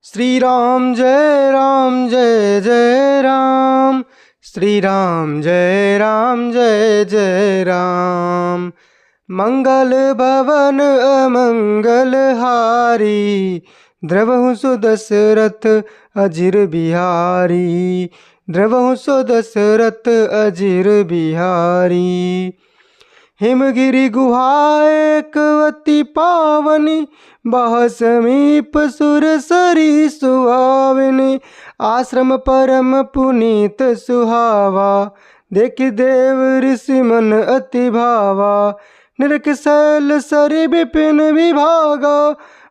श्री राम जय जय राम। श्री राम जय जय राम। मंगल भवन अमंगल हारी, द्रवहु सुदशरथ अजिर बिहारी। द्रवहु सुदशरथ अजिर बिहारी। हिमगिरि गुहा एक अति पावनी, बह समीप सुरसरी सुहावनी। आश्रम परम पुनीत सुहावा, देखि देव ऋषि मन अति भावा। निरख शैल सरि विपिन विभागा,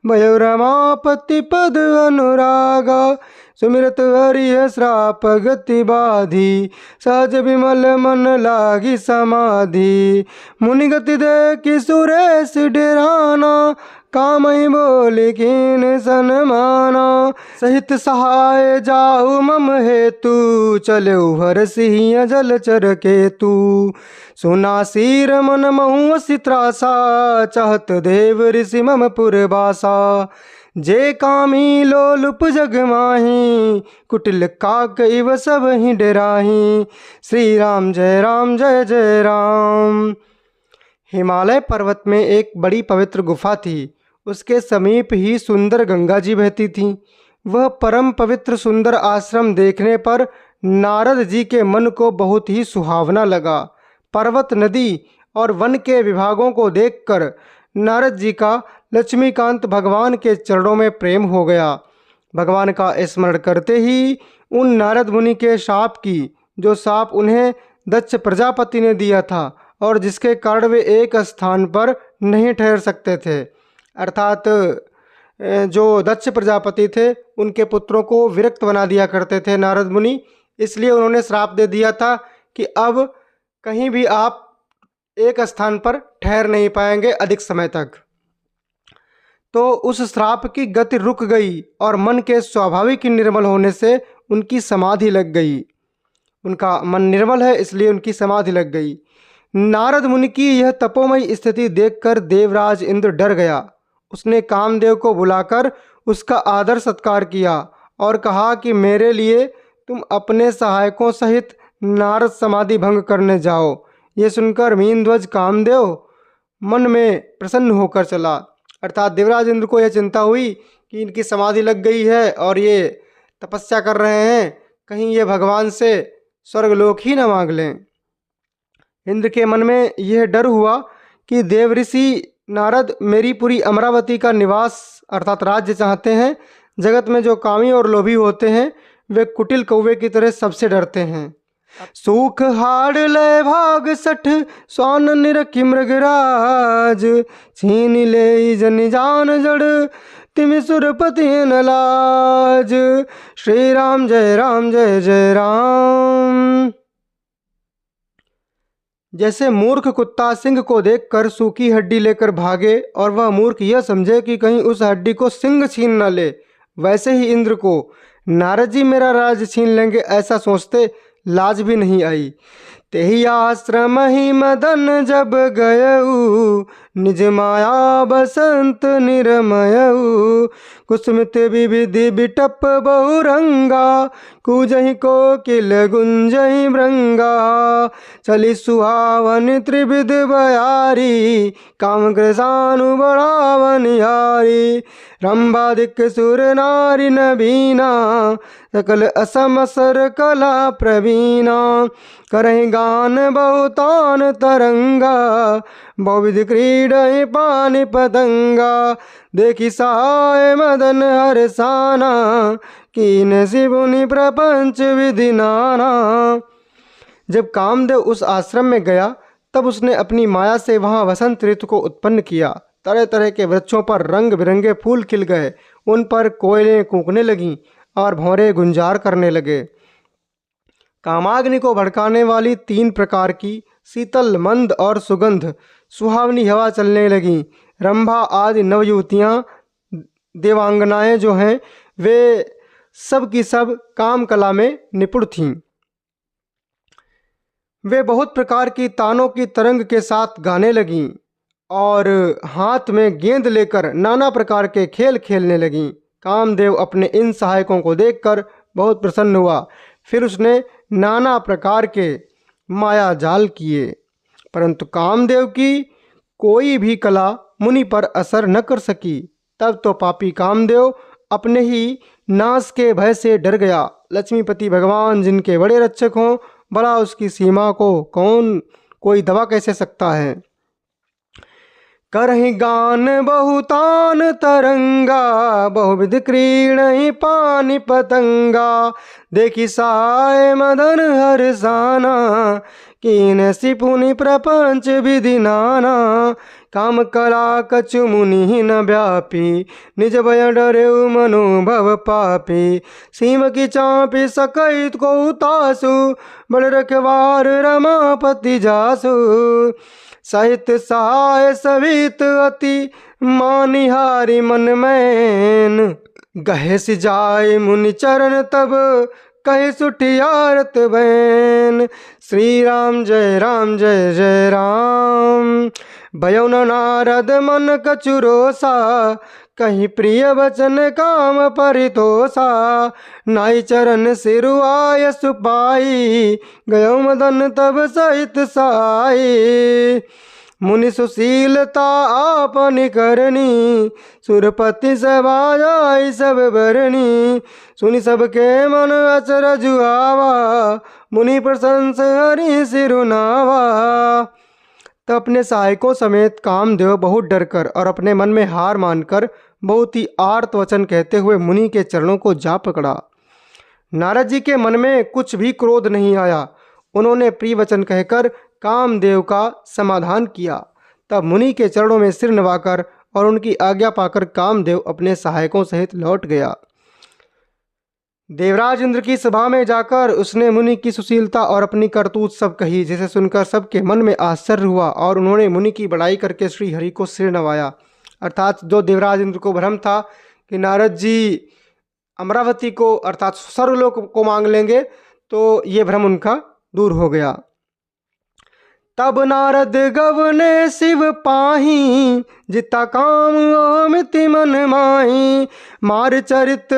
भयो रमापति पद अनुरागा। सुमिरत हरिय श्राप गति बाधी, सहज विमल मन लागी समाधि। मुनि गति देखि सुरेश डेराना, कामहि बोले कीन सनमाना। सहित सहाय जाहु मम हेतु, चलऊ हरषि जलचर केतु। सुना सिर मन महु असी त्रासा, चाहत देव ऋषि मम पुरवासा। जे कामी लोलुप जग माही, कुटिल काक इव सब ही डराही। श्री राम जय जय राम। हिमालय पर्वत में एक बड़ी पवित्र गुफा थी। उसके समीप ही सुंदर गंगा जी बहती थीं। वह परम पवित्र सुंदर आश्रम देखने पर नारद जी के मन को बहुत ही सुहावना लगा। पर्वत, नदी और वन के विभागों को देखकर नारद जी का लक्ष्मीकांत भगवान के चरणों में प्रेम हो गया। भगवान का स्मरण करते ही उन नारद मुनि के शाप की, जो शाप उन्हें दक्ष प्रजापति ने दिया था और जिसके कारण वे एक स्थान पर नहीं ठहर सकते थे, अर्थात जो दक्ष प्रजापति थे उनके पुत्रों को विरक्त बना दिया करते थे नारद मुनि। इसलिए उन्होंने श्राप दे दिया था कि अब कहीं भी आप एक स्थान पर ठहर नहीं पाएंगे अधिक समय तक। तो उस श्राप की गति रुक गई और मन के स्वाभाविक निर्मल होने से उनकी समाधि लग गई। उनका मन निर्मल है इसलिए उनकी समाधि लग गई। नारद मुनि की यह तपोमयी स्थिति देखकर देवराज इंद्र डर गया। उसने कामदेव को बुलाकर उसका आदर सत्कार किया और कहा कि मेरे लिए तुम अपने सहायकों सहित नारद समाधि भंग करने जाओ। ये सुनकर मीनध्वज कामदेव मन में प्रसन्न होकर चला, अर्थात देवराज इंद्र को यह चिंता हुई कि इनकी समाधि लग गई है और ये तपस्या कर रहे हैं, कहीं ये भगवान से स्वर्गलोक ही न मांग लें। इंद्र के मन में यह डर हुआ कि देव ऋषि नारद मेरी पूरी अमरावती का निवास अर्थात राज्य चाहते हैं। जगत में जो कामी और लोभी होते हैं वे कुटिल कौवे की तरह सबसे डरते हैं। सूख हाड़ लय भाग सठ, स्वान निरखि मृगराज। छीन ले जन जान जड़, तिमि सुरपति न लाज। श्री राम जय जय राम। जैसे मूर्ख कुत्ता सिंह को देखकर सूखी हड्डी लेकर भागे और वह मूर्ख यह समझे कि कहीं उस हड्डी को सिंह छीन न ले, वैसे ही इंद्र को नारद जी मेरा राज छीन लेंगे ऐसा सोचते लाज भी नहीं आई। तेहि आश्रम ही मदन जब गयऊ, निज माया बसंत निरमयऊ। कुसुमित विविधि बिटप बहुरंगा, कूजहि कोकिल गुंजहि भृंगा। चली सुहावन त्रिविध बयारी, काम कृसानु बढ़ावनिहारी। रंभादिक सुर नारी नबीना, सकल असमसर कला प्रवीणा। करहि गान बहुतान तरंगा, बहुविध क्रीडहि पानि पतंगा। देखि सहाय मदन हरसाना, कीन शिवुनि प्रपंच विधि नाना। जब कामदेव उस आश्रम में गया तब उसने अपनी माया से वहाँ वसंत ऋतु को उत्पन्न किया। तरह तरह के वृक्षों पर रंग बिरंगे फूल खिल गए, उन पर कोयलें कूकने लगीं और भौरे गुंजार करने लगे। कामाग्नि को भड़काने वाली 3 प्रकार की शीतल, मंद और सुगंध सुहावनी हवा चलने लगीं। रंभा आदि नवयुवतियाँ देवांगनाएं जो हैं वे सब की सब काम कला में निपुण थीं। वे बहुत प्रकार की तानों की तरंग के साथ गाने लगीं और हाथ में गेंद लेकर नाना प्रकार के खेल खेलने लगीं। कामदेव अपने इन सहायकों को देखकर बहुत प्रसन्न हुआ। फिर उसने नाना प्रकार के माया जाल किए, परंतु कामदेव की कोई भी कला मुनि पर असर न कर सकी। तब तो पापी कामदेव अपने ही नाश के भय से डर गया। लक्ष्मीपति भगवान जिनके बड़े रक्षक हों, भला उसकी सीमा को कोई दबा कैसे सकता है। करहि गान बहुतान तरंगा, बहुविध क्रीड़हि पानि पतंगा। देखि साय मदन हर्षाना, कीन सिपुनि प्रपंच विधि नाना। काम कला कछु मुनि न व्यापी, निज भय डरेउ मनोभव पापी। सीम की चापी सकैत को तासु, बड़ रखवार रमापति जासु। सहित सहाय सवित अति, मानिहारी मन मैन। गहे सि जाय मुनि चरण तब, कहे सुठियारत बैन। श्री राम जय जय राम। भयो न नारद मन कछु रोसा, कहीं प्रिय वचन काम परितोषा। नाई चरण सिरुआय सुपाई, गयो मदन तब सहित साई। मुनि सुशीलता आपन करनी, सुरपति सभा जाई सब बरनी। सुनि सबके मन अचरज आवा, मुनि प्रशंस हरि सिरुनावा। तब अपने सहायकों समेत कामदेव बहुत डरकर और अपने मन में हार मानकर बहुत ही आर्त वचन कहते हुए मुनि के चरणों को जा पकड़ा। नारद जी के मन में कुछ भी क्रोध नहीं आया। उन्होंने प्रिय वचन कहकर कामदेव का समाधान किया। तब मुनि के चरणों में सिर नवाकर और उनकी आज्ञा पाकर कामदेव अपने सहायकों सहित लौट गया। देवराज इंद्र की सभा में जाकर उसने मुनि की सुशीलता और अपनी करतूत सब कही, जिसे सुनकर सबके मन में आश्चर्य हुआ और उन्होंने मुनि की बड़ाई करके श्री हरि को सिर नवाया। अर्थात जो देवराज इंद्र को भ्रम था कि नारद जी अमरावती को अर्थात सर्वलोक को मांग लेंगे, तो ये भ्रम उनका दूर हो गया। तब नारद गवने शिव पाही, जिता काम अमिति मन माही। मार चरित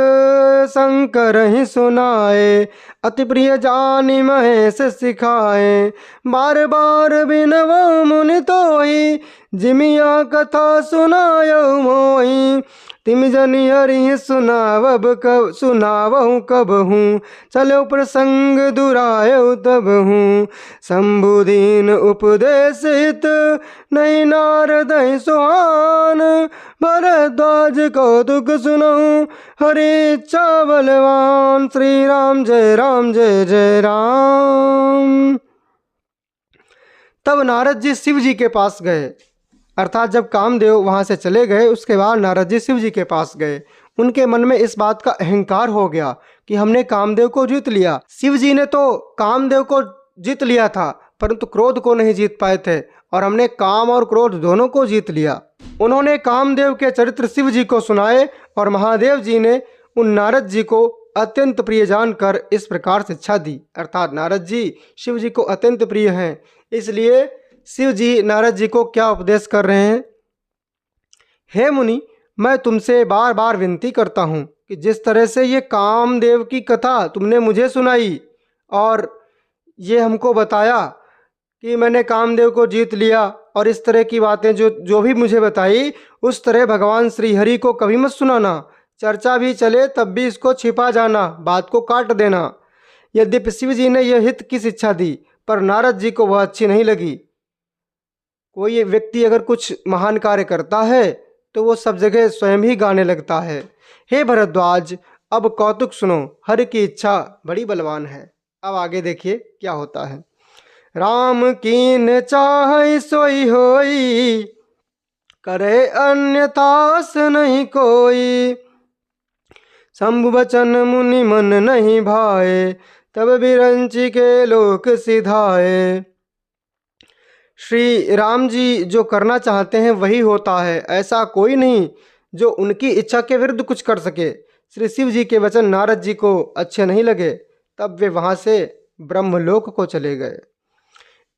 शंकर ही सुनाए, अति प्रिय जानि महेश सिखाए। बार बार बिनवो मुनि तोहि, जिमिया कथा सुनायो मोहि। तिम जनि हरि सुनावहु कबहू, चलो प्रसंग दुरायो तबहू। शंभुदीन उपदेश हित, नहीं नारद सुहान। भरद्वाज कौतुक सुनहु, हरि इच्छा बलवान। श्री राम जय राम। तब नारद जी शिव जी के पास गए। अर्थात जब कामदेव वहाँ से चले गए, उसके बाद नारद जी शिव जी के पास गए। उनके मन में इस बात का अहंकार हो गया कि हमने कामदेव को जीत लिया। शिव जी ने तो कामदेव को जीत लिया था, परंतु क्रोध को नहीं जीत पाए थे, और हमने काम और क्रोध दोनों को जीत लिया। उन्होंने कामदेव के चरित्र शिव जी को सुनाए और महादेव जी ने उन नारद जी को अत्यंत प्रिय जानकर इस प्रकार शिक्षा दी। अर्थात नारद जी शिव जी को अत्यंत प्रिय हैं, इसलिए शिव जी नारद जी को क्या उपदेश कर रहे हैं। हे मुनि, मैं तुमसे बार बार विनती करता हूँ कि जिस तरह से ये कामदेव की कथा तुमने मुझे सुनाई और ये हमको बताया कि मैंने कामदेव को जीत लिया, और इस तरह की बातें जो भी मुझे बताई, उस तरह भगवान श्री हरि को कभी मत सुनाना। चर्चा भी चले तब भी इसको छिपा जाना, बात को काट देना। यद्यपि शिव जी ने यह हित की शिक्षा दी, पर नारद जी को वह अच्छी नहीं लगी। कोई व्यक्ति अगर कुछ महान कार्य करता है तो वो सब जगह स्वयं ही गाने लगता है। हे भरद्वाज, अब कौतुक सुनो, हरि की इच्छा बड़ी बलवान है। अब आगे देखिए क्या होता है। राम कीन चाहै सोई होई, करे अन्यथास नहीं कोई। शंभु बचन मुनि मन नहीं भाए, तब बिरंची के लोक सिधाए। श्री राम जी जो करना चाहते हैं वही होता है, ऐसा कोई नहीं जो उनकी इच्छा के विरुद्ध कुछ कर सके। श्री शिव जी के वचन नारद जी को अच्छे नहीं लगे, तब वे वहाँ से ब्रह्मलोक को चले गए।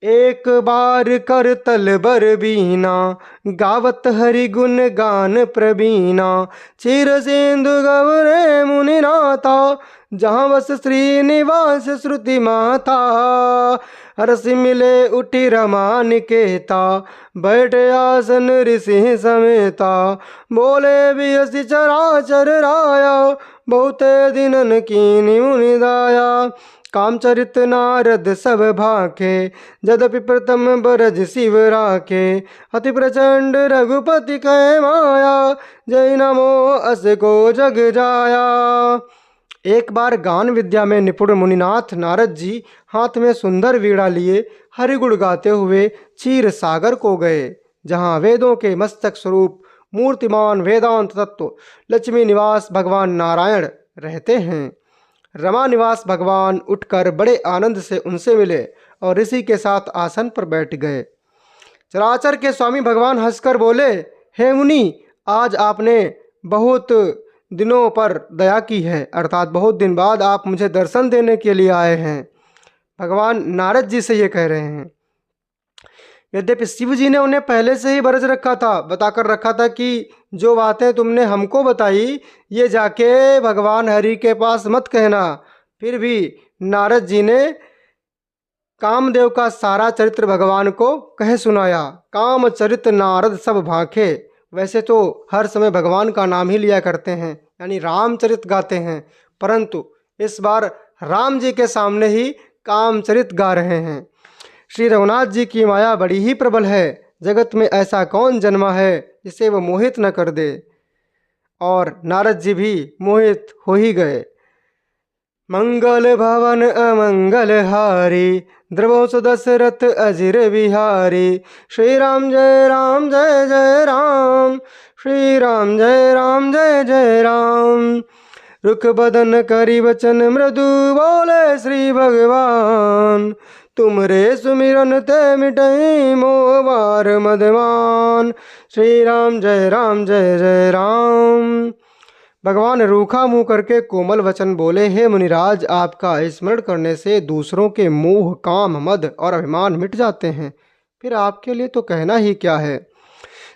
एक बार कर तल बर बीना, गावत हरि गुण गान प्रवीणा। चिर सिंधु गवरे मुनिनाथा, जहाँ बस श्रीनिवास श्रुति माता। हरसि मिले उठी रमा निकेता, बैठे आसन ऋषि समेता। बोले बियसि चराचर राया, बहुते दिनन कीनि मुनि दाया। कामचरित नारद सब भाखे, यद्यपि प्रथम बरज शिव राखे। अति प्रचंड रघुपति कह माया, जय नमो अस को जग जाया। एक बार गान विद्या में निपुण मुनिनाथ नारद जी हाथ में सुंदर वीणा लिए हरिगुण गाते हुए क्षीर सागर को गए, जहाँ वेदों के मस्तक स्वरूप मूर्तिमान वेदांत तत्व लक्ष्मी निवास भगवान नारायण रहते हैं। रमा निवास भगवान उठकर बड़े आनंद से उनसे मिले और ऋषि के साथ आसन पर बैठ गए। चराचर के स्वामी भगवान हंसकर बोले, हे मुनि, आज आपने बहुत दिनों पर दया की है, अर्थात बहुत दिन बाद आप मुझे दर्शन देने के लिए आए हैं। भगवान नारद जी से ये कह रहे हैं। यद्यपि शिव जी ने उन्हें पहले से ही बरज रखा था, बताकर रखा था कि जो बातें तुमने हमको बताई ये जाके भगवान हरि के पास मत कहना, फिर भी नारद जी ने कामदेव का सारा चरित्र भगवान को कह सुनाया। काम चरित नारद सब भाखे, वैसे तो हर समय भगवान का नाम ही लिया करते हैं, यानी रामचरित गाते हैं, परंतु इस बार राम जी के सामने ही कामचरित गा रहे हैं। श्री रघुनाथ जी की माया बड़ी ही प्रबल है, जगत में ऐसा कौन जन्मा है जिसे वह मोहित न कर दे। और नारद जी भी मोहित हो ही गए। मंगल भवन अमंगल हारी, द्रवों दशरथ अजिर बिहारी। श्री राम जय राम जय जय राम, श्री राम जय राम जय जय राम। रुख बदन करी वचन मृदु, बोले श्री भगवान। तुमरे सुमिरन ते मिटई मोह मार मदमान। श्री राम जय जय राम। भगवान रूखा मुँह करके कोमल वचन बोले, हे मुनिराज, आपका स्मरण करने से दूसरों के मोह, काम, मद और अभिमान मिट जाते हैं, फिर आपके लिए तो कहना ही क्या है।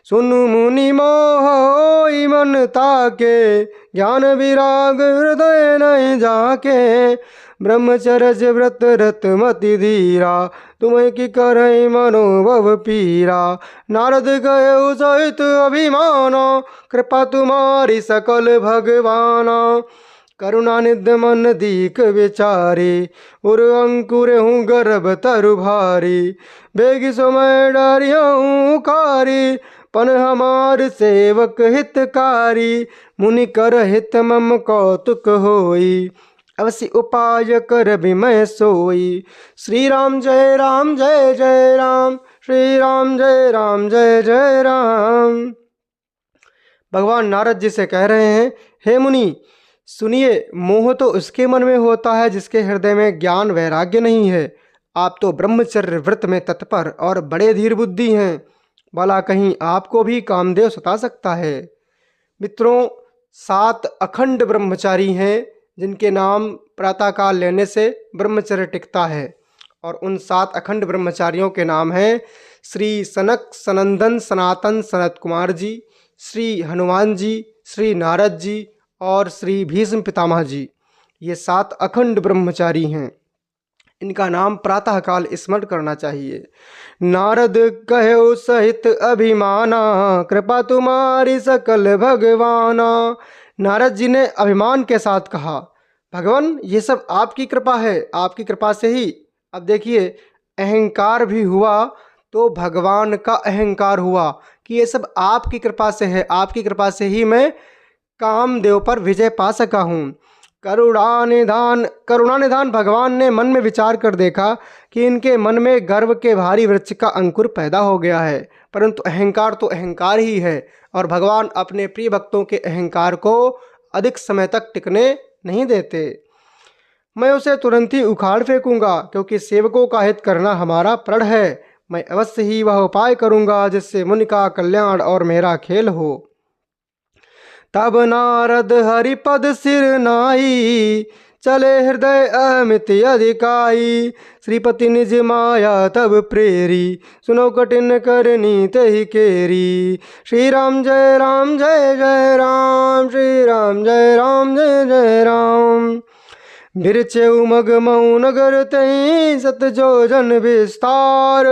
सुनु मुनि मोह होई मन ताके, ज्ञान विराग हृदय नहीं जाके। ब्रह्मचर्य व्रत रत मति धीरा, तुम्हें की करई मनोभव पीरा। नारद गए सहित अभिमाना, कृपा तुम्हारी सकल भगवाना। करुणा निध मन दीक विचारी, उर अंकुर हूँ गर्भ तरु भारी। बेगी समय डरियहूँ कारी, पन हमार सेवक हितकारी। मुनि कर हित मम कौतुक होई, अवश्य उपाय कर विमय सोई। श्री राम जय जय राम, श्री राम जय जय राम। भगवान नारद जी से कह रहे हैं, हे मुनि सुनिए, मोह तो उसके मन में होता है जिसके हृदय में ज्ञान वैराग्य नहीं है। आप तो ब्रह्मचर्य व्रत में तत्पर और बड़े धीर बुद्धि हैं, भला कहीं आपको भी कामदेव सता सकता है। मित्रों, 7 अखंड ब्रह्मचारी हैं जिनके नाम प्रातःकाल लेने से ब्रह्मचर्य टिकता है, और उन 7 अखंड ब्रह्मचारियों के नाम हैं श्री सनक सनंदन सनातन सनत कुमार जी, श्री हनुमान जी, श्री नारद जी और श्री भीष्म पितामह जी। ये 7 अखंड ब्रह्मचारी हैं, इनका नाम प्रातःकाल स्मरण करना चाहिए। नारद कहो सहित अभिमाना, कृपा तुम्हारी सकल भगवाना। नारद जी ने अभिमान के साथ कहा, भगवान ये सब आपकी कृपा है, आपकी कृपा से ही। अब देखिए, अहंकार भी हुआ तो भगवान का अहंकार हुआ कि ये सब आपकी कृपा से है, आपकी कृपा से ही मैं कामदेव पर विजय पा सका हूँ। करुणानिधान भगवान ने मन में विचार कर देखा कि इनके मन में गर्व के भारी वृक्ष का अंकुर पैदा हो गया है, परंतु अहंकार तो अहंकार ही है, और भगवान अपने प्रिय भक्तों के अहंकार को अधिक समय तक टिकने नहीं देते। मैं उसे तुरंत ही उखाड़ फेंकूंगा, क्योंकि सेवकों का हित करना हमारा प्रण है। मैं अवश्य ही वह उपाय करूंगा जिससे मुनि का कल्याण और मेरा खेल हो। तब नारद हरिपद सिर नाई, चले हृदय अमित अधिकाई। श्रीपति निज माया तब प्रेरी, सुनो कठिन करनी तहि केरी। श्री राम जय राम जय जय राम, श्री राम जय राम जय जय राम। बिरचे उमग मऊ नगर तई, सत जो जन विस्तार।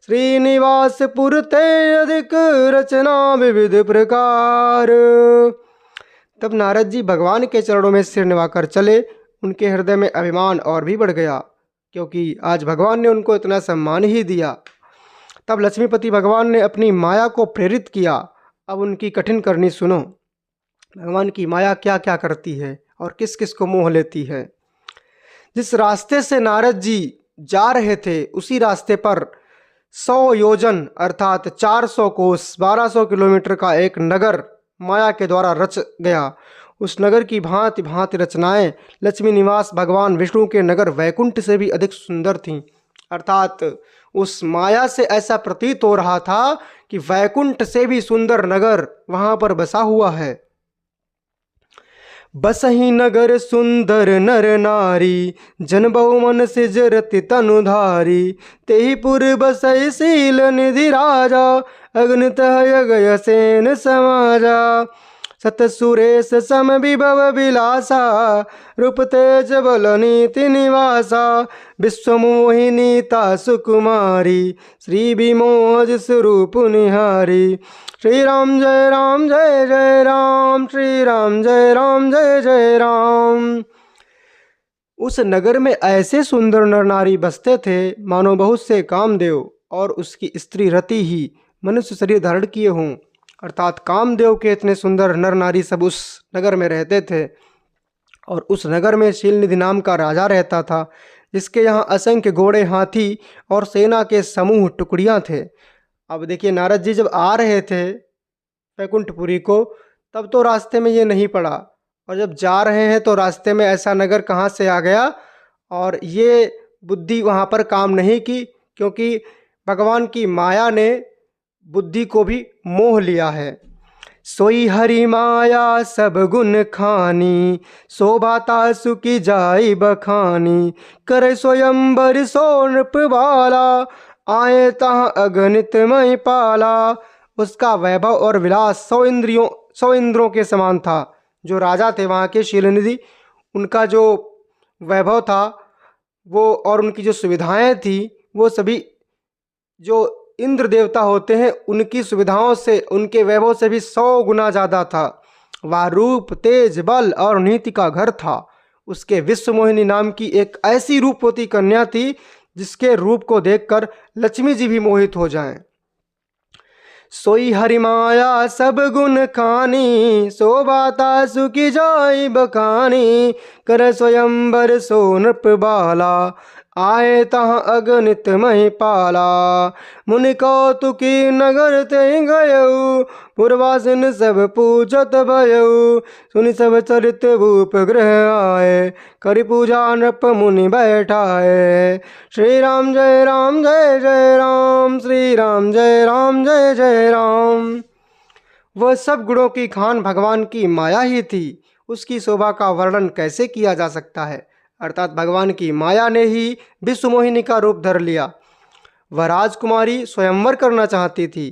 श्रीनिवासपुर ते अधिक रचना विविध प्रकार। तब नारद जी भगवान के चरणों में सिर निभाकर चले। उनके हृदय में अभिमान और भी बढ़ गया, क्योंकि आज भगवान ने उनको इतना सम्मान ही दिया। तब लक्ष्मीपति भगवान ने अपनी माया को प्रेरित किया। अब उनकी कठिन करनी सुनो। भगवान की माया क्या क्या करती है और किस किस को मोह लेती है। जिस रास्ते से नारद जी जा रहे थे, उसी रास्ते पर 100 योजन अर्थात 400 कोस 1200 किलोमीटर का एक नगर माया के द्वारा रच गया। उस नगर की भांति भांति रचनाएं लक्ष्मी निवास भगवान विष्णु के नगर वैकुंठ से भी अधिक सुंदर थीं। अर्थात उस माया से ऐसा प्रतीत हो रहा था कि वैकुंठ से भी सुंदर नगर वहां पर बसा हुआ है। बसही नगर सुंदर नर नारी, जन बहुमन सिजरति तनुधारी। तेहि पुर बसई शील निधि राजा, अग्नित यगय सेन समाजा। सत सुरेश सम विभव विलासा, रूप तेज बल नीति निवासा। विश्वमोहिनीता सुकुमारी, श्री विमोह जिस रूप निहारी। श्री राम जय राम जय जय राम, श्री राम जय राम जय जय राम। उस नगर में ऐसे सुंदर नर नारी बसते थे, मानो बहुत से कामदेव और उसकी स्त्री रति ही मनुष्य शरीर धारण किए हों। अर्थात कामदेव के इतने सुंदर नर नारी सब उस नगर में रहते थे। और उस नगर में शीलनिधि नाम का राजा रहता था, जिसके यहाँ असंख्य घोड़े, हाथी और सेना के समूह टुकड़ियाँ थे। अब देखिए, नारद जी जब आ रहे थे वैकुंठपुरी को, तब तो रास्ते में ये नहीं पड़ा, और जब जा रहे हैं तो रास्ते में ऐसा नगर कहाँ से आ गया। और ये बुद्धि वहाँ पर काम नहीं की, क्योंकि भगवान की माया ने बुद्धि को भी मोह लिया है। सोई हरि माया सब गुण खानी, शोभाता सुखी जाई बखानी। करे स्वयंवर सो नृप बाला, आए तहाँ अगणित मय पाला। उसका वैभव और विलास 100 इंद्रों के समान था। जो राजा थे वहाँ के शीलनिधि, उनका जो वैभव था वो, और उनकी जो सुविधाएं थी, वो सभी जो इंद्र देवता होते हैं उनकी सुविधाओं से, उनके वैभव से भी 100 गुना ज़्यादा था। वह रूप, तेज, बल और नीति का घर था। उसके विश्वमोहिनी नाम की एक ऐसी रूपवती कन्या थी, जिसके रूप को देखकर लक्ष्मी जी भी मोहित हो जाएं। सोई हरि माया सब गुण खानी, शोभाता सुखी जाई बखानी। कर स्वयंवर सो नृप बाला, आए तहाँ अगणित मही पाला। मुनि कौतुकी नगर ते गयऊ, पूर्वासिन सब पूजत भयऊ। सुनि सब चरित भूप गृह आए, करि पूजा नृप मुनि बैठाए। श्री राम जय राम जय जय राम, श्री राम जय राम जय जय राम। वह सब गुणों की खान भगवान की माया ही थी। उसकी शोभा का वर्णन कैसे किया जा सकता है। अर्थात भगवान की माया ने ही विश्वमोहिनी का रूप धर लिया। वह राजकुमारी स्वयंवर करना चाहती थी।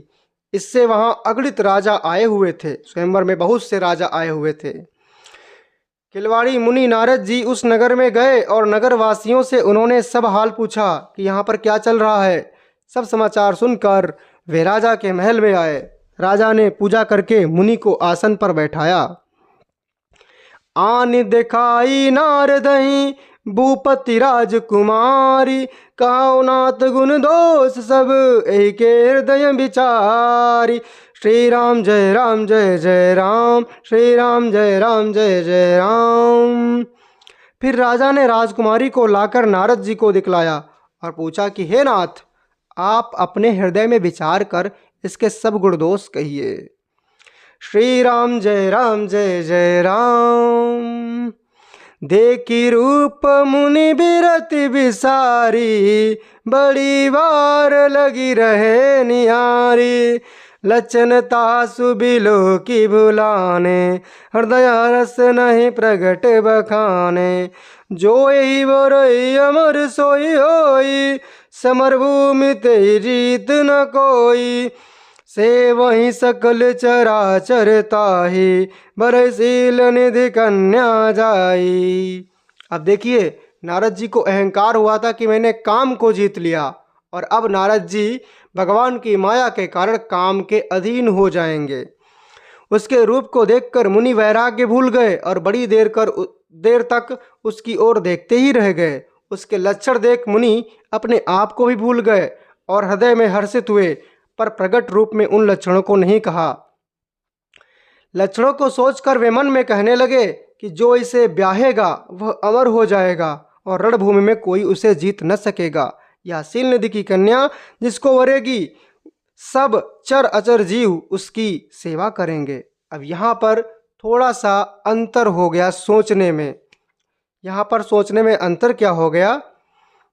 इससे वहां अगणित राजा आए हुए थे। स्वयंवर में बहुत से राजा आए हुए थे। खिलवाड़ी मुनि नारद जी उस नगर में गए और नगर वासियों से उन्होंने सब हाल पूछा कि यहाँ पर क्या चल रहा है। सब समाचार सुनकर वे राजा के महल में आए। राजा ने पूजा करके मुनि को आसन पर बैठाया। आन दिखाई नारदहि भूपति राजकुमारी, कहो नाथ गुण दोष सब एहि के हृदय विचारी। श्री राम जय राम जय जय राम, श्री राम जय राम जय जय राम। फिर राजा ने राजकुमारी को लाकर नारद जी को दिखलाया और पूछा कि हे नाथ, आप अपने हृदय में विचार कर इसके सब गुण दोष कहिए। श्री राम जय जय राम। देखी रूप मुनि बिरति बिसारी, बड़ी बार लगी रहे निहारी। लक्षणता सुबिलो की भुलाने, हृदय रस नहीं प्रगट बखाने। जो यही बोरई अमर सोई होई, समर भूमि ते जीत न कोई। से वही सकल चराचर ताहि, बरसील निधि कन्या जाई। अब देखिए, नारद जी को अहंकार हुआ था कि मैंने काम को जीत लिया, और अब नारद जी भगवान की माया के कारण काम के अधीन हो जाएंगे। उसके रूप को देखकर मुनि वैराग्य भूल गए और बड़ी देर तक उसकी ओर देखते ही रह गए। उसके लक्षण देख मुनि अपने आप को भी भूल गए और हृदय में हर्षित हुए, पर प्रकट रूप में उन लक्षणों को नहीं कहा। लक्षणों को सोचकर वे मन में कहने लगे कि जो इसे ब्याहेगा वह अमर हो जाएगा और रणभूमि में कोई उसे जीत न सकेगा। यह सील निधि की कन्या जिसको वरेगी, सब चर अचर जीव उसकी सेवा करेंगे। अब यहाँ पर थोड़ा सा अंतर हो गया सोचने में। यहाँ पर सोचने में अंतर क्या हो गया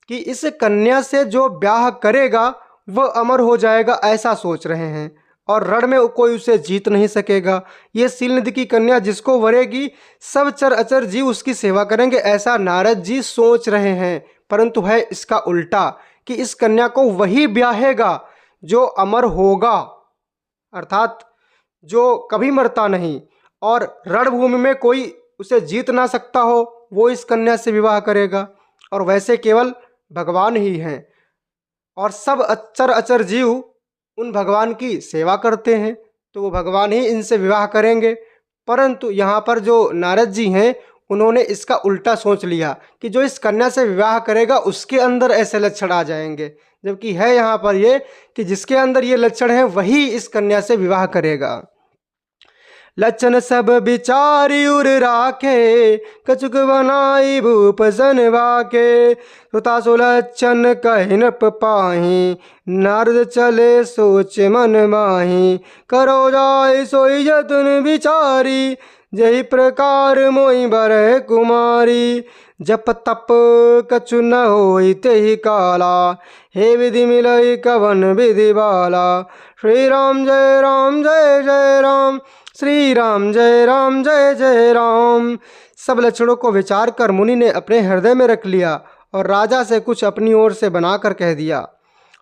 कि इस कन्या से जो ब्याह करेगा वह अमर हो जाएगा, ऐसा सोच रहे हैं, और रण में कोई उसे जीत नहीं सकेगा। ये सील निधि की कन्या जिसको वरेगी, सब चर अचर जीव उसकी सेवा करेंगे, ऐसा नारद जी सोच रहे हैं। परंतु है इसका उल्टा कि इस कन्या को वही ब्याहेगा जो अमर होगा, अर्थात जो कभी मरता नहीं और रणभूमि में कोई उसे जीत ना सकता हो, वो इस कन्या से विवाह करेगा। और वैसे केवल भगवान ही हैं, और सब अचर अचर जीव उन भगवान की सेवा करते हैं, तो वो भगवान ही इनसे विवाह करेंगे। परंतु यहाँ पर जो नारद जी हैं, उन्होंने इसका उल्टा सोच लिया कि जो इस कन्या से विवाह करेगा उसके अंदर ऐसे लक्षण आ जाएंगे, जबकि है यहाँ पर ये कि जिसके अंदर ये लक्षण हैं वही इस कन्या से विवाह करेगा। लक्षण सब बिचारी उर राखे, कछुक बनाई भूप सन बाके। सुता सुलक्षण कहिन पाही, नारद चले सोच मन माही। करो जाय सोई जतन बिचारी, जही प्रकार मोई बरह कुमारी। जप तप कछु न होई तेहि काला, हे विधि मिलई कवन विधि बाला। श्री राम जय जय राम, श्री राम जय जय राम। सब लक्षणों को विचार कर मुनि ने अपने हृदय में रख लिया और राजा से कुछ अपनी ओर से बनाकर कह दिया।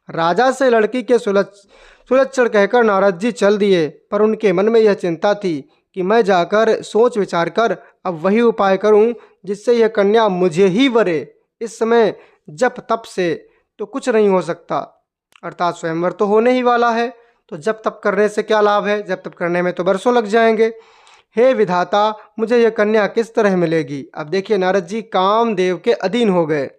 राजा से लड़की के सुलक्षण कहकर नारद जी चल दिए, पर उनके मन में यह चिंता थी कि मैं जाकर सोच विचार कर अब वही उपाय करूं जिससे यह कन्या मुझे ही वरे। इस समय जप तप से तो कुछ नहीं हो सकता, अर्थात स्वयंवर तो होने ही वाला है, तो जप तप करने से क्या लाभ है, जप तप करने में तो बरसों लग जाएंगे। हे विधाता, मुझे यह कन्या किस तरह मिलेगी। अब देखिए, नारद जी कामदेव के अधीन हो गए।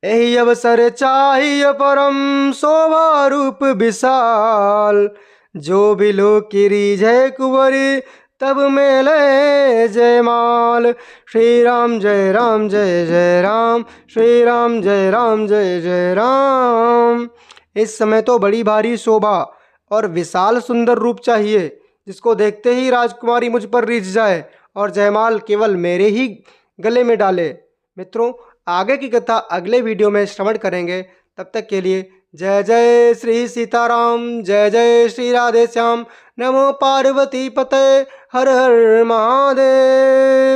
एहि अवसर चाहिए परम शोभा रूप विशाल, जो बिलो किरी जय कुंवरी तब मेले जयमाल। श्री राम जय जय राम, श्री राम जय जय राम। इस समय तो बड़ी भारी शोभा और विशाल सुंदर रूप चाहिए, जिसको देखते ही राजकुमारी मुझ पर रीझ जाए और जयमाल केवल मेरे ही गले में डाले। मित्रों, आगे की कथा अगले वीडियो में श्रवण करेंगे। तब तक के लिए जय जय श्री सीताराम, जय जय श्री राधे श्याम। नमो पार्वती पते, हर हर महादेव।